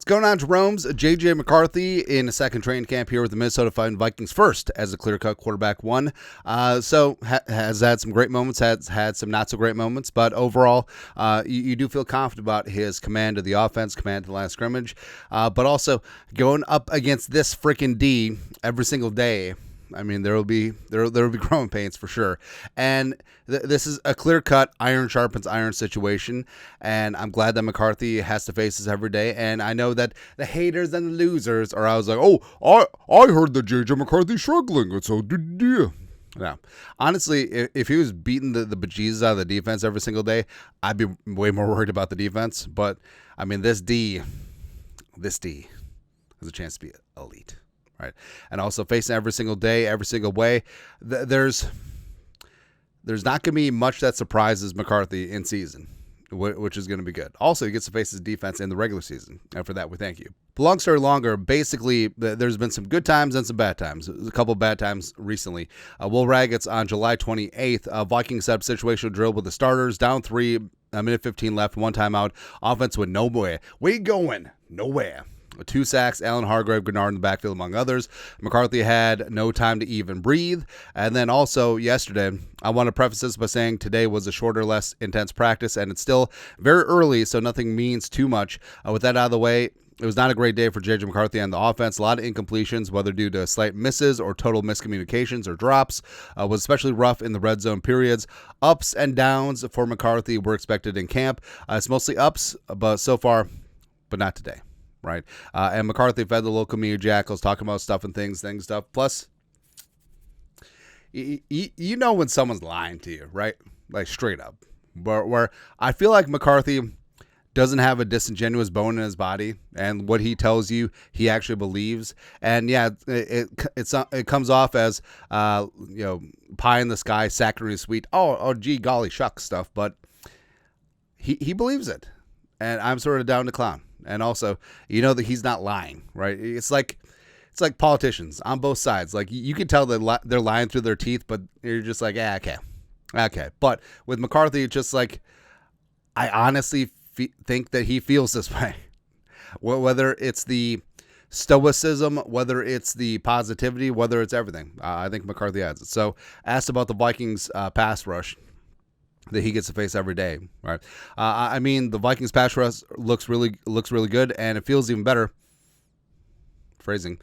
going on, Jerome's J.J. McCarthy in a second training camp here with the Minnesota Fighting Vikings, first as a clear-cut quarterback one. Has had some great moments, has had some not-so-great moments, but overall, you do feel confident about his command of the offense, command of the line of scrimmage, but also going up against this freaking D every single day. I mean, there will be growing pains for sure, and this is a clear-cut iron sharpens iron situation, and I'm glad that McCarthy has to face this every day. And I know that the haters and the losers are always like, "Oh, I heard that J.J. McCarthy's struggling, and so did you." Yeah, honestly, if he was beating the bejesus out of the defense every single day, I'd be way more worried about the defense. But I mean, this D has a chance to be elite. Right, and also facing every single day, every single way. There's not going to be much that surprises McCarthy in season, which is going to be good. Also, he gets to face his defense in the regular season, and for that, we thank you. Long story longer, basically, there's been some good times and some bad times. A couple of bad times recently. Will Raggets on July 28th, Vikings set up situational drill with the starters, down 3, a minute 15 left, one timeout. Offense went nowhere. We going nowhere. 2 sacks, Allen Hargrave, Grenard in the backfield, among others. McCarthy had no time to even breathe. And then also yesterday, I want to preface this by saying today was a shorter, less intense practice, and it's still very early, so nothing means too much. With that out of the way, it was not a great day for J.J. McCarthy and the offense. A lot of incompletions, whether due to slight misses or total miscommunications or drops. Was especially rough in the red zone periods. Ups and downs for McCarthy were expected in camp. It's mostly ups, but so far, but not today. Right. And McCarthy fed the local media jackals, talking about stuff and things. Plus, you know when someone's lying to you, right? Like straight up. Where I feel like McCarthy doesn't have a disingenuous bone in his body, and what he tells you, he actually believes. And yeah, it comes off as pie in the sky, saccharine sweet. Oh, gee, golly, shucks stuff. But he believes it, and I'm sort of down to clown. And also, you know that he's not lying, right? It's like politicians on both sides. Like you can tell that they're lying through their teeth, but you're just like, yeah, okay. But with McCarthy, it's just like, I honestly think that he feels this way. Whether it's the stoicism, whether it's the positivity, whether it's everything, I think McCarthy has it. So, asked about the Vikings pass rush that he gets to face every day, right? I mean, the Vikings pass rush looks really good, and it feels even better. Phrasing,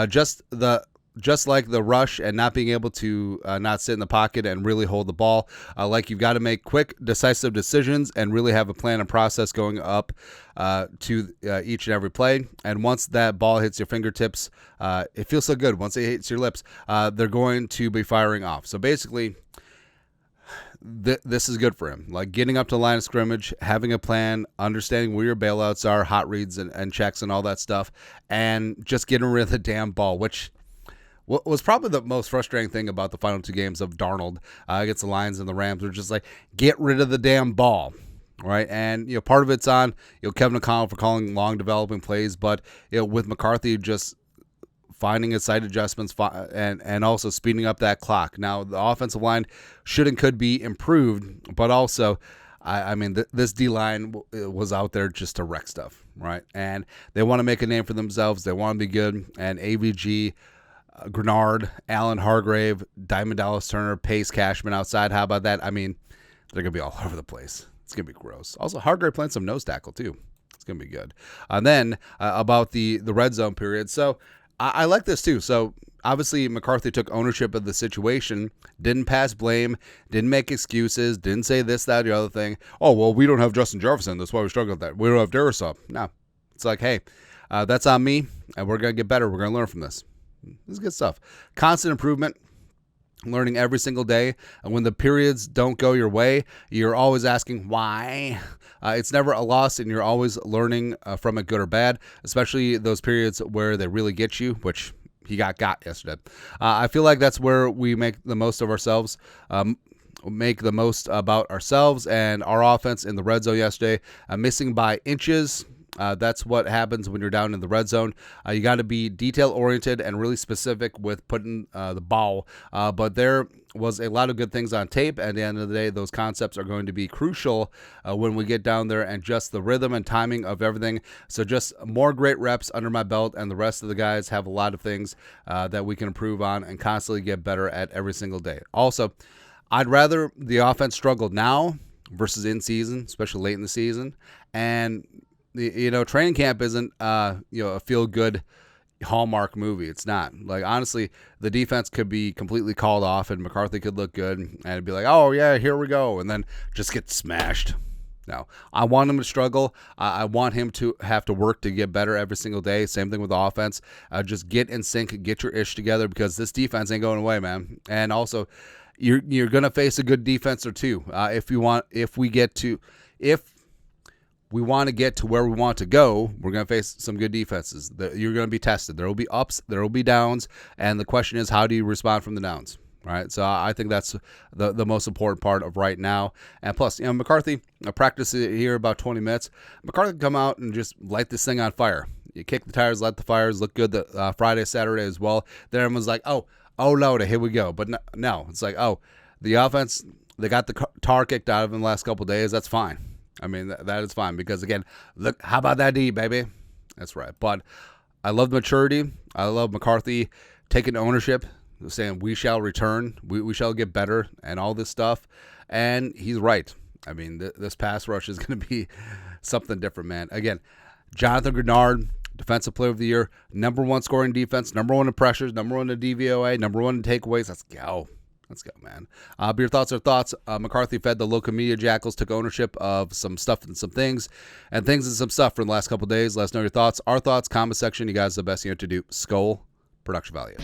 just like the rush and not being able to not sit in the pocket and really hold the ball. Like you've got to make quick, decisive decisions and really have a plan and process going up to each and every play. And once that ball hits your fingertips, it feels so good. Once it hits your lips, they're going to be firing off. So basically, this is good for him. Like getting up to the line of scrimmage, having a plan, understanding where your bailouts are, hot reads and checks and all that stuff, and just getting rid of the damn ball, which was probably the most frustrating thing about the final 2 games of Darnold against the Lions and the Rams. Were just like, get rid of the damn ball, right? And part of it's on Kevin O'Connell for calling long developing plays, but with McCarthy just finding his sight adjustments and also speeding up that clock. Now, the offensive line should and could be improved, but also, I mean, this D-line was out there just to wreck stuff, right? And they want to make a name for themselves. They want to be good. And AVG, Grenard, Allen Hargrave, Diamond Dallas Turner, Pace Cashman outside. How about that? I mean, they're going to be all over the place. It's going to be gross. Also, Hargrave playing some nose tackle, too. It's going to be good. And then about the red zone period. So, I like this too. So obviously McCarthy took ownership of the situation, didn't pass blame, didn't make excuses, didn't say this, that, or the other thing. Oh, well, we don't have Justin Jefferson. That's why we struggle with that. We don't have Darisaw. No. It's like, hey, that's on me, and we're going to get better. We're going to learn from this. This is good stuff. Constant improvement. Learning every single day. And when the periods don't go your way, you're always asking why. It's never a loss, and you're always learning from it, good or bad, especially those periods where they really get you, which he got yesterday. I feel like that's where we make the most of ourselves, make the most about ourselves and our offense in the red zone yesterday, missing by inches That's what happens when you're down in the red zone. You got to be detail-oriented and really specific with putting the ball. But there was a lot of good things on tape. At the end of the day, those concepts are going to be crucial when we get down there, and just the rhythm and timing of everything. So just more great reps under my belt, and the rest of the guys have a lot of things that we can improve on and constantly get better at every single day. Also, I'd rather the offense struggle now versus in season, especially late in the season. And training camp isn't a feel-good Hallmark movie. It's not. Like, honestly, the defense could be completely called off and McCarthy could look good and it'd be like, oh yeah, here we go, and then just get smashed. No, I want him to struggle. I want him to have to work to get better every single day. Same thing with the offense. Just get in sync, get your ish together, because this defense ain't going away, man. And also, you're gonna face a good defense or two. If we want to get to where we want to go, we're going to face some good defenses. You're going to be tested. There will be ups, there will be downs, and the question is, how do you respond from the downs? Right? So I think that's the most important part of right now. And plus, McCarthy, I practiced here about 20 minutes. McCarthy can come out and just light this thing on fire. You kick the tires, light the fires, look good the Friday, Saturday as well. Then everyone's like, oh, Lord, here we go. But no, it's like, the offense, they got the tar kicked out of them the last couple of days. That's fine. I mean, that is fine, because, again, look, how about that D, baby? That's right. But I love the maturity. I love McCarthy taking ownership, saying we shall return, we shall get better, and all this stuff. And he's right. I mean, this pass rush is going to be something different, man. Again, Jonathan Grenard, Defensive Player of the Year, #1 scoring defense, #1 in pressures, #1 in DVOA, #1 in takeaways. Let's go. Let's go, man. But your thoughts are thoughts. McCarthy fed the local media jackals, took ownership of some stuff and some things, and some stuff for the last couple of days. Let us know your thoughts. Our thoughts, comment section. You guys are the best you know to do. Skull Production Value.